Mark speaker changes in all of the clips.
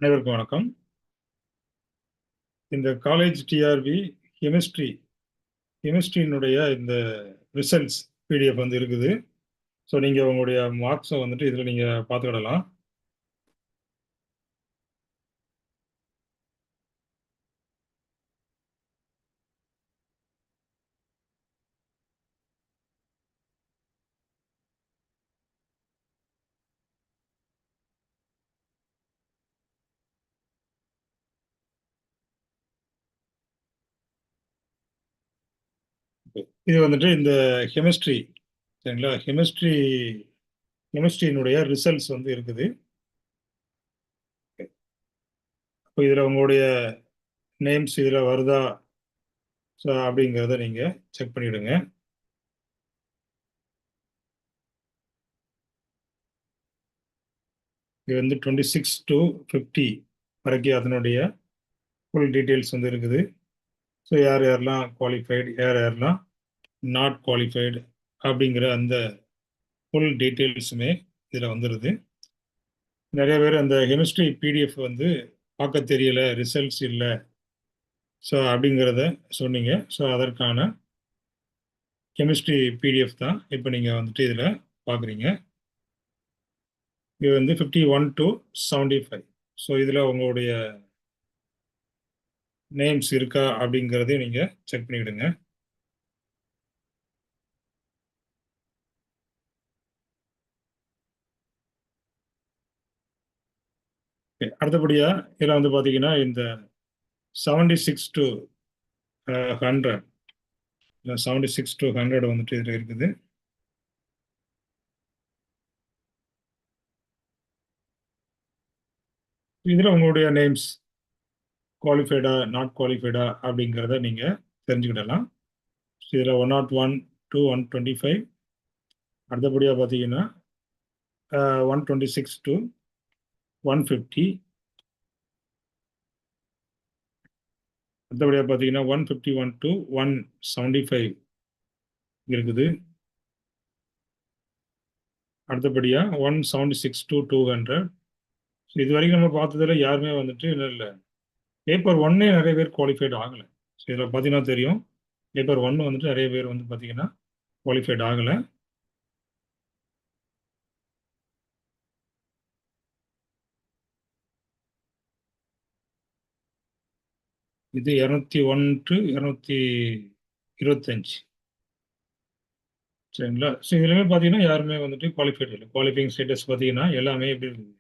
Speaker 1: அனைவருக்கும் வணக்கம். இந்த காலேஜ் டிஆர்பி கெமிஸ்ட்ரி கெமிஸ்ட்ரியினுடைய இந்த ரிசல்ட்ஸ் பிடிஎஃப் வந்து இருக்குது. ஸோ நீங்கள் உங்களுடைய மார்க்ஸை வந்துட்டு இதில் நீங்கள் பார்த்துக்கிடலாம். இது வந்துட்டு இந்த கெமிஸ்ட்ரி, சரிங்களா? கெமிஸ்ட்ரியினுடைய ரிசல்ட்ஸ் வந்து இருக்குது. இப்போ இதில் உங்களுடைய நேம்ஸ் இதில் வருதா ஸோ அப்படிங்கிறத நீங்கள் செக் பண்ணிவிடுங்க. இது வந்து 26 to 50 வரைக்கும் அதனுடைய ஃபுல் டீட்டெயில்ஸ் வந்து இருக்குது. ஸோ யார் யாரெல்லாம் குவாலிஃபைடு, யார் யாரெல்லாம் நாட் குவாலிஃபைடு அப்படிங்கிற அந்த ஃபுல் டீட்டெயில்ஸுமே இதில் வந்துடுது. நிறைய பேர் அந்த கெமிஸ்ட்ரி பிடிஎஃப் வந்து பார்க்க தெரியல, ரிசல்ட்ஸ் இல்லை ஸோ அப்படிங்கிறத சொன்னீங்க. ஸோ அதற்கான கெமிஸ்ட்ரி பிடிஎஃப் தான் இப்போ நீங்கள் வந்துட்டு இதில் பார்க்குறீங்க. இது வந்து 51 to 75. ஸோ இதில் உங்களுடைய நேம்ஸ் இருக்கா அப்படிங்கிறதையும் நீங்கள் செக் பண்ணிவிடுங்க. அடுத்தபடியாக இதில் வந்து பார்த்தீங்கன்னா இந்த 76 to 100, 76 to 100 வந்துட்டு இதில் இருக்குது. இதில் உங்களுடைய நேம்ஸ் குவாலிஃபைடா நாட் குவாலிஃபைடா அப்படிங்கிறத நீங்கள் தெரிஞ்சுக்கிடலாம். இதில் 101 to 125, அடுத்தபடியாக பார்த்தீங்கன்னா 126 to 150, அடுத்தபடியாக பார்த்தீங்கன்னா 151 to 175 இருக்குது. அடுத்தபடியாக 176 to 200. இது வரைக்கும் நம்ம பார்த்ததுல யாருமே வந்துட்டு இல்லை பேப்பர் ஒன்னே நிறைய பேர் குவாலிஃபைடு ஆகலை. ஸோ இதில் பார்த்தீங்கன்னா தெரியும், பேப்பர் ஒன்று வந்துட்டு நிறைய பேர் வந்து பார்த்தீங்கன்னா குவாலிஃபைடு ஆகலை. இது 201 to 225, சரிங்களா? ஸோ இதுலையுமே பார்த்தீங்கன்னா யாருமே வந்துட்டு குவாலிஃபைடு இல்லை. குவாலிஃபைங் ஸ்டேட்டஸ் பார்த்தீங்கன்னா எல்லாமே எப்படி இருக்குது,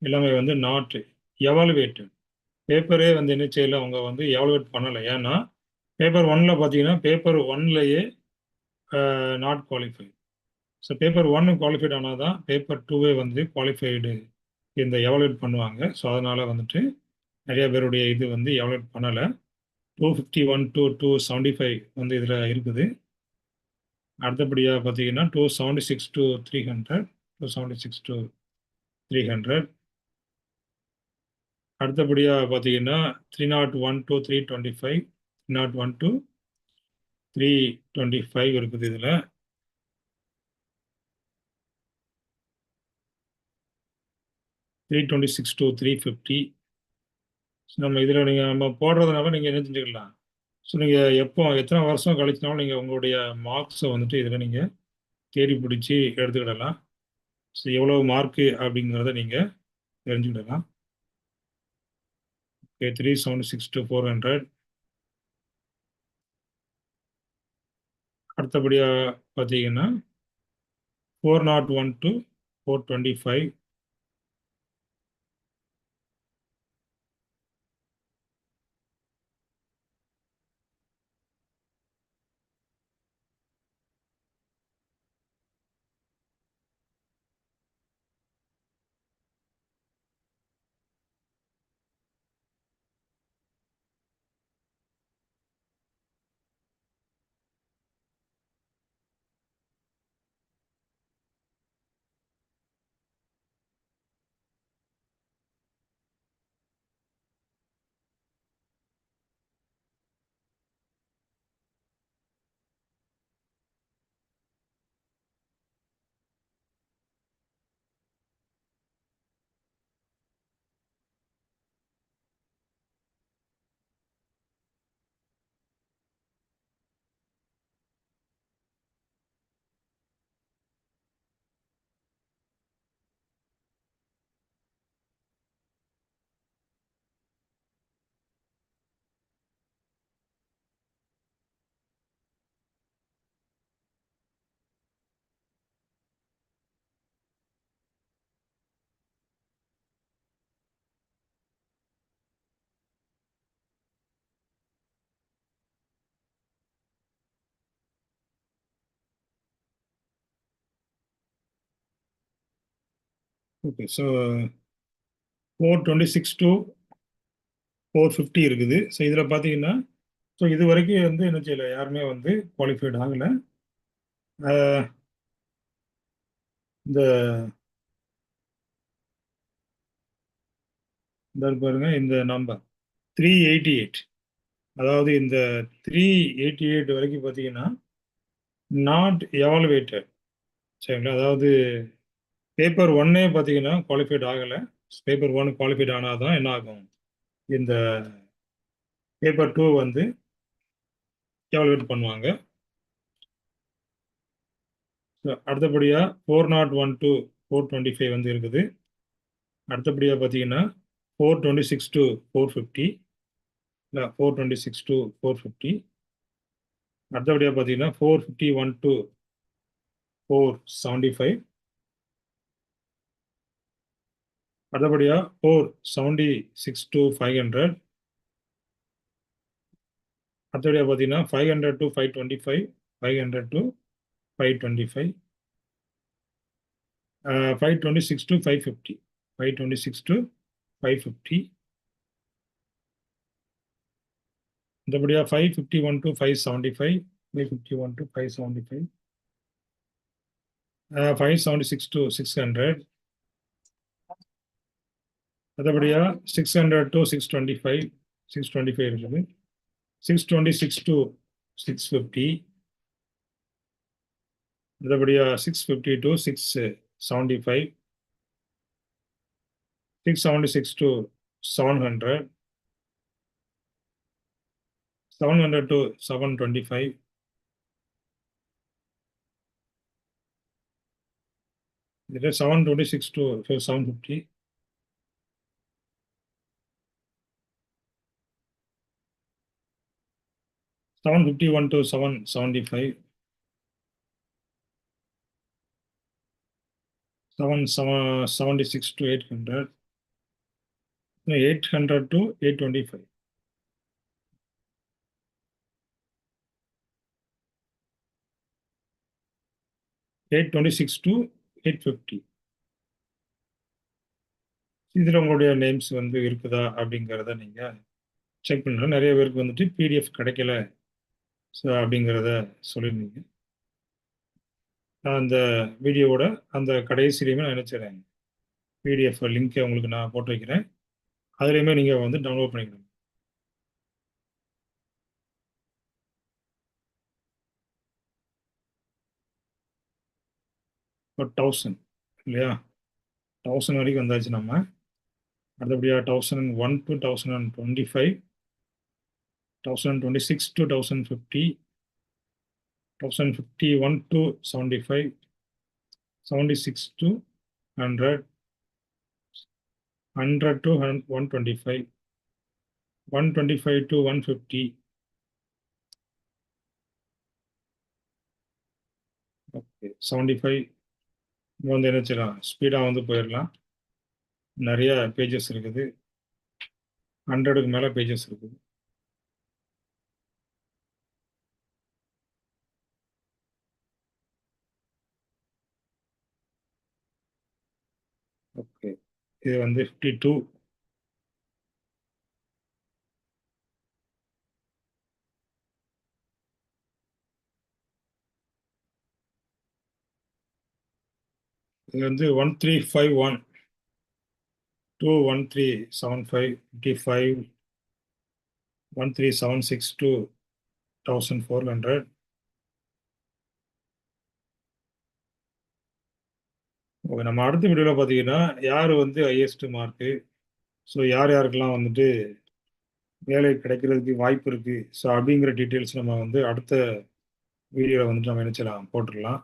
Speaker 1: எல்லாமே வந்து நாட் எவாலுவேட்டட். பேப்பரே வந்து என்ன செய்யலை, அவங்க வந்து எவாலுவேட் பண்ணலை. ஏன்னா பேப்பர் ஒன்னில் பார்த்தீங்கன்னா பேப்பர் ஒன்லையே நாட் குவாலிஃபைடு. ஸோ பேப்பர் ஒன்று குவாலிஃபைட் ஆனால் தான் பேப்பர் டூவே வந்து குவாலிஃபைடு இந்த எவாலுவேட் பண்ணுவாங்க. ஸோ அதனால் வந்துட்டு நிறைய பேருடைய இது வந்து எவாலுவேட் பண்ணலை. 251 to 275 வந்து இதில் இருக்குது. அடுத்தபடியாக பார்த்தீங்கன்னா 276 to 300, 276 to 300. அடுத்தபடியாக பார்த்தீங்கன்னா 301 to 325, 301 to 325 இருக்குது. இதில் 326 to 350. நம்ம இதில் நம்ம போடுறதுனால நீங்கள் என்ன செஞ்சுக்கலாம், ஸோ நீங்கள் எத்தனை வருஷம் கழிச்சினாலும் நீங்கள் உங்களுடைய மார்க்ஸை வந்துட்டு இதில் நீங்கள் தேடி பிடிச்சி எடுத்துக்கிடலாம். ஸோ எவ்வளோ மார்க்கு அப்படிங்கிறத நீங்கள் தெரிஞ்சுக்கிடலாம். Okay, 376 to 400. அடுத்தபடியாக பார்த்தீங்கன்னா 401 to 425. ஓகே. ஸோ 426 to 450 இருக்குது. ஸோ இதில் பார்த்தீங்கன்னா, ஸோ இது வரைக்கும் வந்து என்ன செய்யல, யாருமே வந்து குவாலிஃபைடு ஆகலை. இந்த இந்த பாருங்க, இந்த நம்பர் 388, அதாவது இந்த 388 வரைக்கும் பார்த்தீங்கன்னா நாட் எவாலுவேட்டட். சரிங்களா? அதாவது பேப்பர் ஒன்னே பார்த்தீங்கன்னா குவாலிஃபைட் ஆகலை. பேப்பர் ஒன் குவாலிஃபைட் ஆனால் தான் என்ன ஆகும், இந்த பேப்பர் டூ வந்து எவாலுவேட் பண்ணுவாங்க. அடுத்தபடியாக 401 to 425 வந்து இருக்குது. அடுத்தபடியாக பார்த்தீங்கன்னா 426 to 450, இல்லை 426 to 450. அடுத்தபடியாக பார்த்தீங்கன்னா 451 to 475. அடுத்தபடியாக 476 to 500. அடுத்தபடியாக பார்த்தீங்கன்னா 500 to 525, 500 to 525, 526 to 550, 526 to 550. அடுத்தபடியாக 551 to 575, 551 to 575, 576 to 600. அடுத்தபடியாக 600 to 625, 625 இருக்குது. 626 to 650. அடுத்தபடியாக 650 to 675, 676 to 700, 700 to 725. இது 726 to 750. 751 to 775, 776 to 800, 800 to 825. 826 to 850. இதில் உங்களுடைய நேம்ஸ் வந்து இருக்குதா அப்படிங்கிறத நீங்கள் செக் பண்ணுறேன். நிறைய பேருக்கு வந்துட்டு பிடிஎஃப் கிடைக்கல ஸோ அப்படிங்கிறத சொல்லியிருந்தீங்க. நான் அந்த வீடியோவோட அந்த கடைசியிலையுமே நான் நினைச்சிடறேன், பிடிஎஃப் லிங்க்கை உங்களுக்கு நான் போட்டு வைக்கிறேன். அதுலேயுமே நீங்கள் வந்து டவுன்லோட் பண்ணிக்கணும். இப்போ 1000 இல்லையா, 1000 வரைக்கும் வந்தாச்சு நம்ம. அடுத்தபடியாக 1001 to 1025, 1026 to 1050, 1051 to 75, 76 to 100, 100 to 125, 125 to 150. Okay, 75 வந்து என்ன செய்யலாம், ஸ்பீடாக வந்து போயிடலாம். நிறைய பேஜஸ் இருக்குது, 100க்கு மேலே பேஜஸ் இருக்குது. ஓகே, இது வந்து 52. இது வந்து 1351 to 1375, 55, 1376 to 1400. ஓகே, நம்ம அடுத்த வீடியோவில் பார்த்தீங்கன்னா யார் வந்து ஹையஸ்ட் மார்க்கு, ஸோ யார் யாருக்கெல்லாம் வந்துட்டு வேலை கிடைக்கிறதுக்கு வாய்ப்பு இருக்குது, ஸோ அப்படிங்கிற டீட்டெயில்ஸ் நம்ம வந்து அடுத்த வீடியோவில் வந்துட்டு நம்ம நினைச்சலாம் போட்டுடலாம்.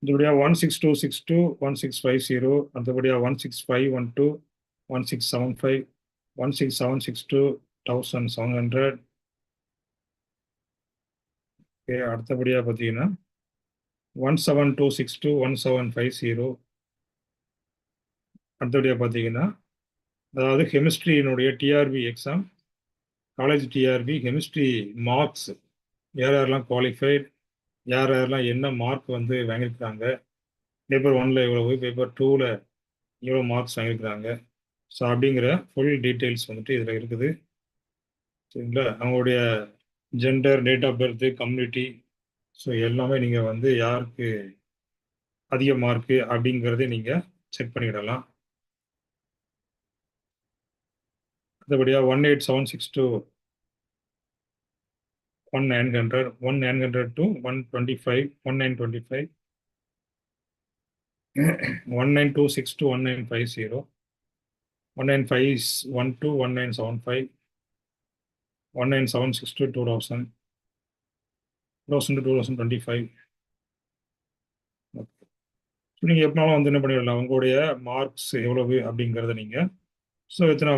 Speaker 1: அடுத்தபடியாக 16262, 1650, அடுத்தபடியாக 16512, 1675, 16762, 1700. ஓகே, அடுத்தபடியாக பார்த்தீங்கன்னா 17,262 1750. அடுத்தபடியாக பார்த்தீங்கன்னா அதாவது கெமிஸ்ட்ரியினுடைய TRB exam, college TRB chemistry marks யார் யாரெல்லாம் குவாலிஃபைட், யார் யாரெல்லாம் என்ன மார்க் வந்து வாங்கியிருக்கிறாங்க, பேப்பர் ஒன்ல எவ்வளவு, பேப்பர் டூவில் எவ்வளோ மார்க்ஸ் வாங்கியிருக்கிறாங்க. ஸோ அப்படிங்கிற ஃபுல் டீட்டெயில்ஸ் வந்துட்டு இதில் இருக்குது. சரிங்களா? அவங்களுடைய gender, date of birth, community, so எல்லாமே நீங்கள் வந்து யாருக்கு அதிக மார்க்கு அப்படிங்கிறதே நீங்கள் செக் பண்ணிக்கிடலாம். அடுத்தபடியாக 18,762 1900 1900 to 125 1925 1926 to 1950 1951 to 1975 1976 to 2000 2000 to 2025. நீங்கள் எப்பனாலும் வந்து என்ன பண்ணிடலாம், உங்களுடைய மார்க்ஸ் எவ்வளவு அப்படிங்கிறத நீங்கள் எத்தனை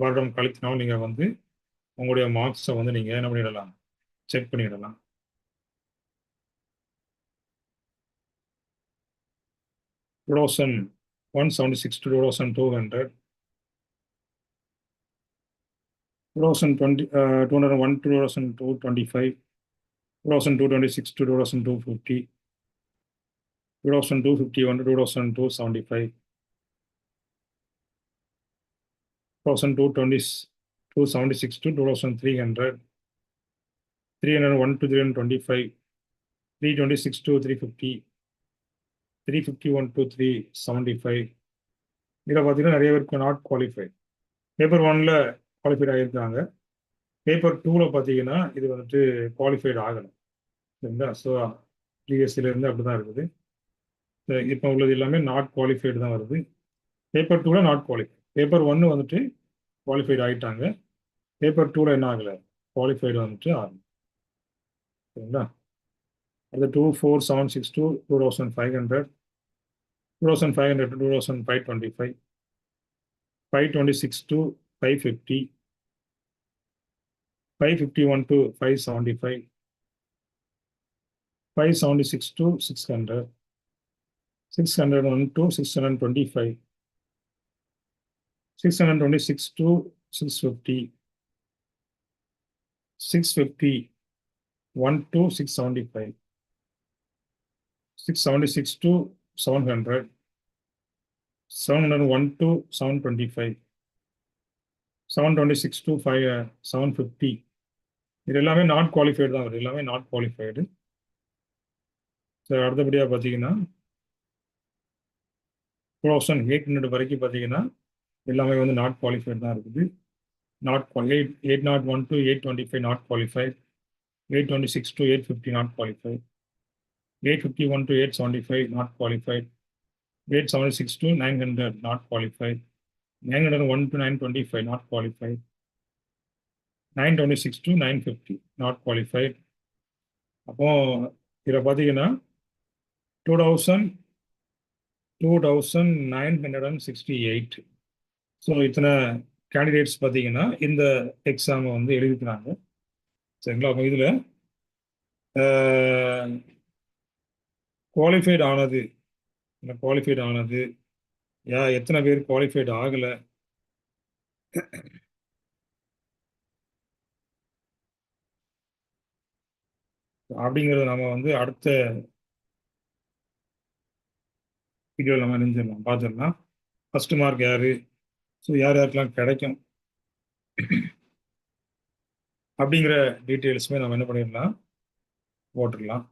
Speaker 1: வருடம் கழித்தினாலும் நீங்கள் வந்து உங்களுடைய மார்க்ஸை வந்து நீங்கள் என்ன பண்ணிடலாம், செக் பண்ணிடலாம். Two thousand 176 to 2200 2020 201 to 2225 2226 to 2250 2251 to 2275 276 to 2300 301 to 325 326 to 350 351 to 375. இதில் பார்த்தீங்கன்னா நிறைய பேருக்கு நாட் குவாலிஃபைட். பேப்பர் ஒன்ல குவாலிஃபைட் ஆகியிருக்காங்க. பேப்பர் டூவில் பார்த்தீங்கன்னா இது வந்துட்டு குவாலிஃபைட் ஆகலை. சரிங்களா? ஸோ ப்ரீவியஸ்லேருந்து அப்படி தான் இருக்குது. இப்போ உள்ளது எல்லாமே நாட் குவாலிஃபைடு தான் வருது. பேப்பர் டூவில் நாட் குவாலிஃபைட். பேப்பர் ஒன்று வந்துட்டு குவாலிஃபைடு ஆகிட்டாங்க. பேப்பர் டூவில் என்ன ஆகலை, குவாலிஃபைடு வந்துட்டு ஆகும். சரிங்களா? அது 24,762 2500 2500 to 2525 526 to 550 551 to 575 576 to 600 601 to 625 626 to 650 651 to 675 676 to 700 701 to 725 726 to 750. இது எல்லாமே நாட் குவாலிஃபைடு தான் வருது, எல்லாமே நாட் குவாலிஃபைடு. சரி, அடுத்தபடியாக பார்த்தீங்கன்னா 2800 வரைக்கும் பார்த்தீங்கன்னா எல்லாமே வந்து நாட் குவாலிஃபைடு தான் இருக்குது. Not 801 to 825 not qualified, 826 to 850 not qualified, 851 to 875 not qualified, 876 to 900 not qualified, 901 to 925 not qualified, 926 to 950 not qualified. அப்போ இதில் பார்த்தீங்கன்னா 2968. ஸோ இத்தனை கேண்டிடேட்ஸ் பார்த்தீங்கன்னா இந்த எக்ஸாமை வந்து எழுதிக்கிறாங்க. சரிங்களா? அப்போ இதில் குவாலிஃபைடு ஆனது எத்தனை பேர் குவாலிஃபைடு ஆகலை அப்படிங்கிறத நம்ம வந்து அடுத்த வீடியோவில் நம்ம நினைஞ்சிடலாம், பார்த்துடலாம். ஃபர்ஸ்ட் மார்க் யாரு, ஸோ யார் யாருக்கெல்லாம் கிடைக்கும் அப்படிங்கிற டீட்டெயில்ஸுமே நம்ம என்ன பண்ணிடலாம், போட்டுடலாம்.